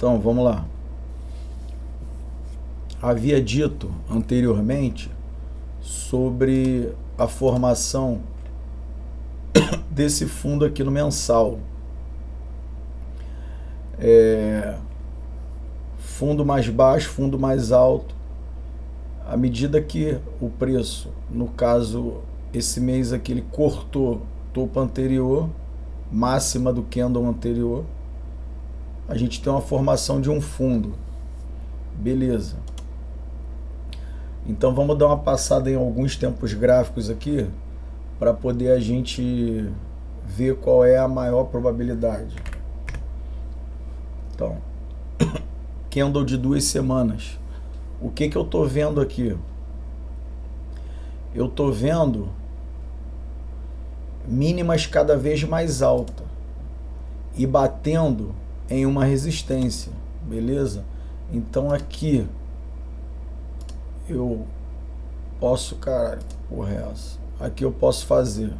Então, vamos lá. Havia dito anteriormente sobre a formação desse fundo aqui no mensal. Fundo mais baixo, fundo mais alto. À medida que o preço, no caso, esse mês aqui ele cortou topo anterior, máxima do candle anterior, a gente tem uma formação de um fundo. Beleza. Então vamos dar uma passada em alguns tempos gráficos aqui para poder a gente ver qual é a maior probabilidade. Então, candle de 2 semanas. O que eu estou vendo aqui? Eu estou vendo mínimas cada vez mais altas e batendo em uma resistência, beleza? Então aqui eu posso, caralho, porra é essa? Aqui eu posso fazer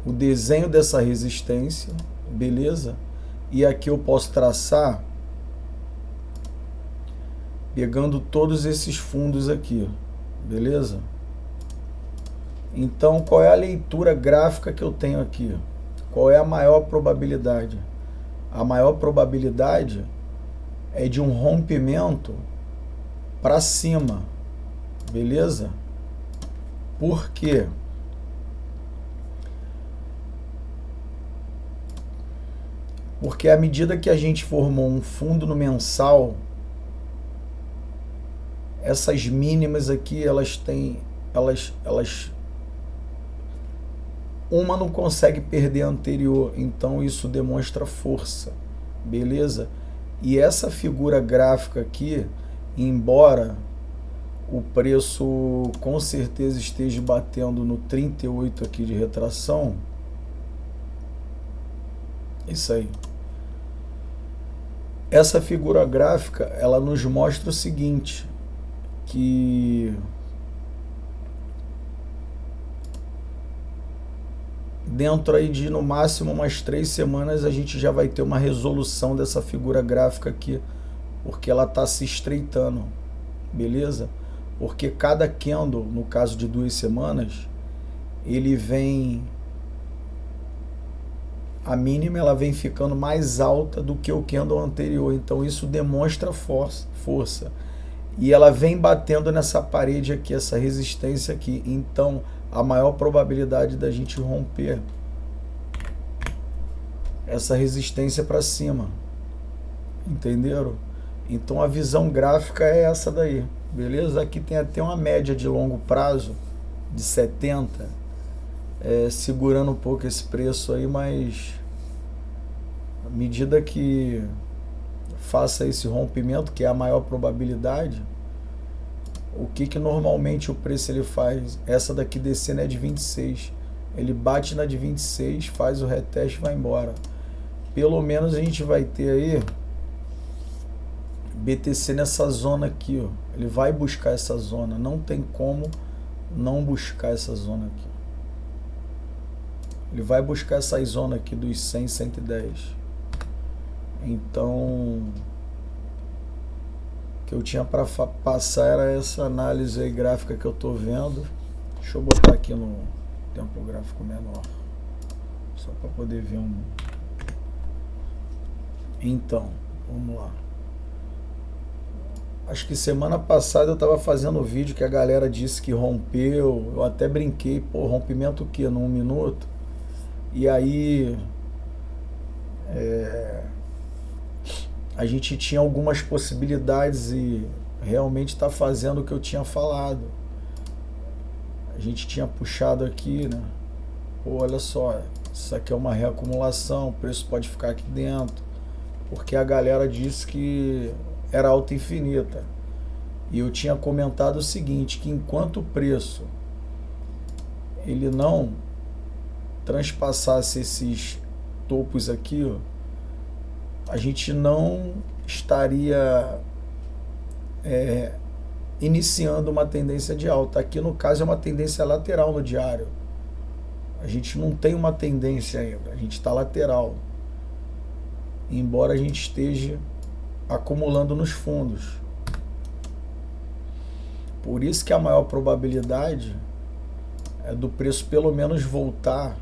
o desenho dessa resistência, beleza? E aqui eu posso traçar pegando todos esses fundos aqui, beleza? Então, qual é a leitura gráfica que eu tenho aqui? Qual é a maior probabilidade? A maior probabilidade é de um rompimento para cima, beleza? Por quê? Porque à medida que a gente formou um fundo no mensal, essas mínimas aqui, uma não consegue perder a anterior, então isso demonstra força, beleza? E essa figura gráfica aqui, embora o preço com certeza esteja batendo no 38 aqui de retração, isso aí. Essa figura gráfica, ela nos mostra o seguinte, que dentro aí de no máximo umas 3 semanas a gente já vai ter uma resolução dessa figura gráfica aqui, porque ela está se estreitando, beleza? Porque cada candle, no caso de 2 semanas, ele vem, a mínima ela vem ficando mais alta do que o candle anterior, então isso demonstra força. E ela vem batendo nessa parede aqui, essa resistência aqui. Então, a maior probabilidade da gente romper essa resistência para cima. Entenderam? Então, a visão gráfica é essa daí. Beleza? Aqui tem até uma média de longo prazo de 70, segurando um pouco esse preço aí, mas à medida que faça esse rompimento, que é a maior probabilidade, o que normalmente o preço ele faz? Essa daqui descendo é de 26, ele bate na de 26, faz o reteste e vai embora. Pelo menos a gente vai ter aí BTC nessa zona aqui, ó. Ele vai buscar essa zona, não tem como não buscar essa zona aqui. Ele vai buscar essa zona aqui dos 100, 110. Então, o que eu tinha para passar era essa análise aí gráfica que eu estou vendo. Deixa eu botar aqui no tempo gráfico menor, só para poder ver um. Então, vamos lá. Acho que semana passada eu estava fazendo um vídeo que a galera disse que rompeu. Eu até brinquei, pô, rompimento o quê? Num minuto? E aí a gente tinha algumas possibilidades e realmente está fazendo o que eu tinha falado. A gente tinha puxado aqui, né? Pô, olha só, isso aqui é uma reacumulação, o preço pode ficar aqui dentro, porque a galera disse que era alta infinita. E eu tinha comentado o seguinte, que enquanto o preço ele não transpassasse esses topos aqui, ó, a gente não estaria iniciando uma tendência de alta. Aqui no caso é uma tendência lateral no diário. A gente não tem uma tendência ainda, a gente está lateral. embora a gente esteja acumulando nos fundos. Por isso que a maior probabilidade é do preço pelo menos voltar.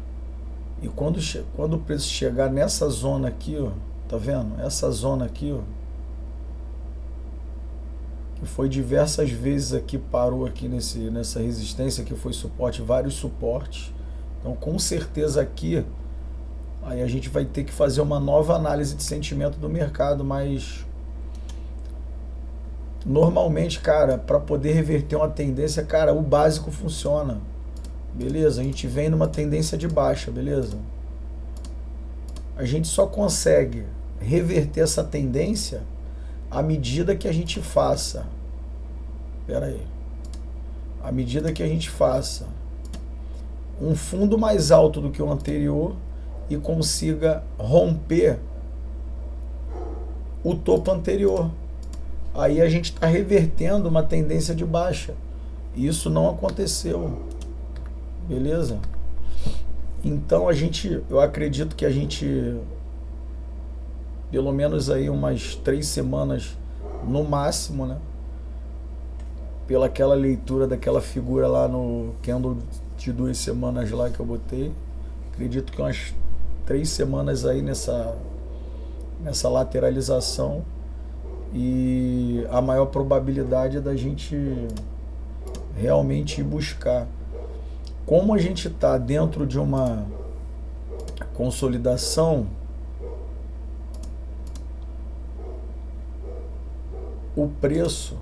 E quando o preço chegar nessa zona aqui, ó, tá vendo? Essa zona aqui, ó, que foi diversas vezes aqui, parou aqui nessa resistência, que foi suporte, vários suportes. Então, com certeza aqui, aí a gente vai ter que fazer uma nova análise de sentimento do mercado, mas normalmente, cara, para poder reverter uma tendência, cara, o básico funciona. Beleza? A gente vem numa tendência de baixa, beleza? A gente só consegue reverter essa tendência à medida que a gente faça. Pera aí. À medida que a gente faça um fundo mais alto do que o anterior e consiga romper o topo anterior. Aí a gente está revertendo uma tendência de baixa. E isso não aconteceu. Beleza? Então eu acredito que a gente, pelo menos aí umas 3 semanas no máximo, né? Pela aquela leitura daquela figura lá no candle de 2 semanas lá que eu botei, acredito que umas 3 semanas aí nessa lateralização, e a maior probabilidade é da gente realmente ir buscar. Como a gente está dentro de uma consolidação, o preço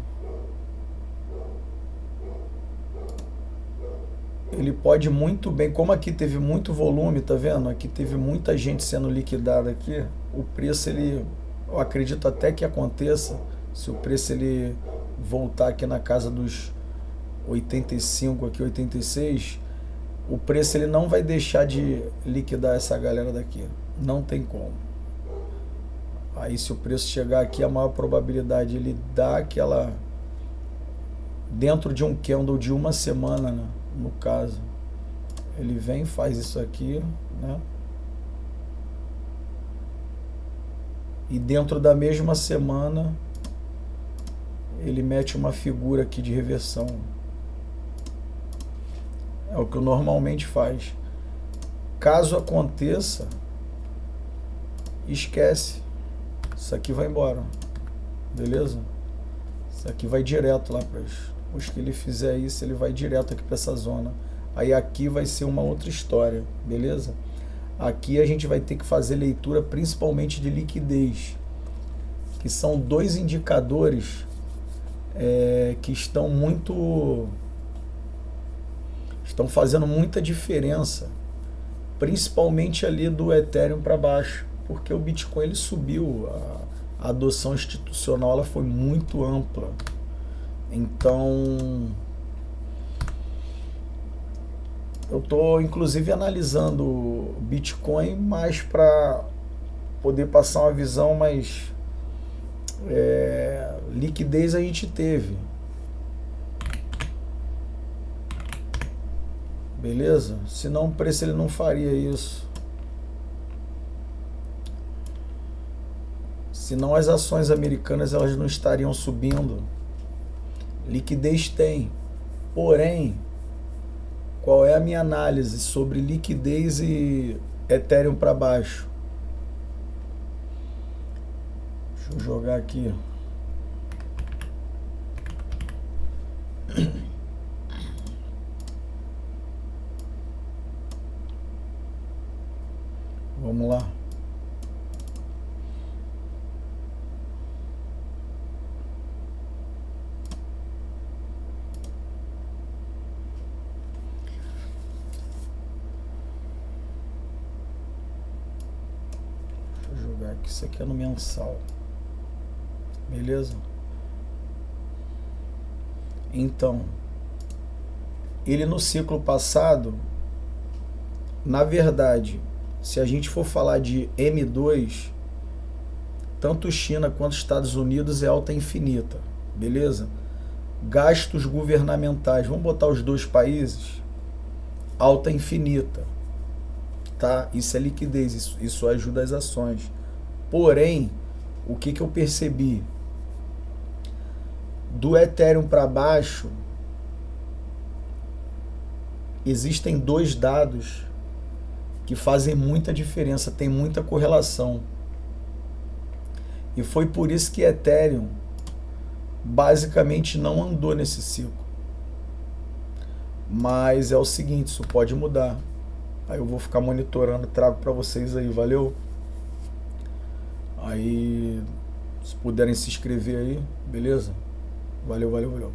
ele pode muito bem, como aqui teve muito volume, tá vendo? Aqui teve muita gente sendo liquidada aqui, o preço eu acredito até que aconteça, se o preço ele voltar aqui na casa dos 85, aqui 86, o preço ele não vai deixar de liquidar essa galera daqui. Não tem como. Aí se o preço chegar aqui, a maior probabilidade ele dá aquela... Dentro de um candle de uma semana, né? No caso. Ele vem, faz isso aqui, né? E dentro da mesma semana, ele mete uma figura aqui de reversão. É o que normalmente faz. Caso aconteça, esquece. Isso aqui vai embora. Beleza? Isso aqui vai direto lá para os que ele fizer isso, ele vai direto aqui para essa zona. Aí aqui vai ser uma outra história. Beleza? Aqui a gente vai ter que fazer leitura principalmente de liquidez, que são 2 indicadores que estão fazendo muita diferença, principalmente ali do Ethereum para baixo, porque o Bitcoin ele subiu, a adoção institucional ela foi muito ampla. Então eu estou inclusive analisando o Bitcoin mais para poder passar uma visão mais liquidez a gente teve. Beleza? Senão o preço ele não faria isso. Senão as ações americanas elas não estariam subindo. Liquidez tem. Porém, qual é a minha análise sobre liquidez e Ethereum para baixo? Deixa eu jogar aqui. Vamos lá. Deixa eu jogar aqui. Isso aqui é no mensal. Beleza? Então, ele no ciclo passado, na verdade, se a gente for falar de M2, tanto China quanto Estados Unidos é alta infinita, beleza? Gastos governamentais, vamos botar os 2 países, alta infinita, tá? Isso é liquidez, isso ajuda as ações. Porém, o que eu percebi? Do Ethereum para baixo, existem dois dados que fazem muita diferença, tem muita correlação. E foi por isso que Ethereum basicamente não andou nesse ciclo. Mas é o seguinte, isso pode mudar. Aí eu vou ficar monitorando e trago para vocês aí, valeu? Aí, se puderem se inscrever aí, beleza? Valeu, valeu, valeu.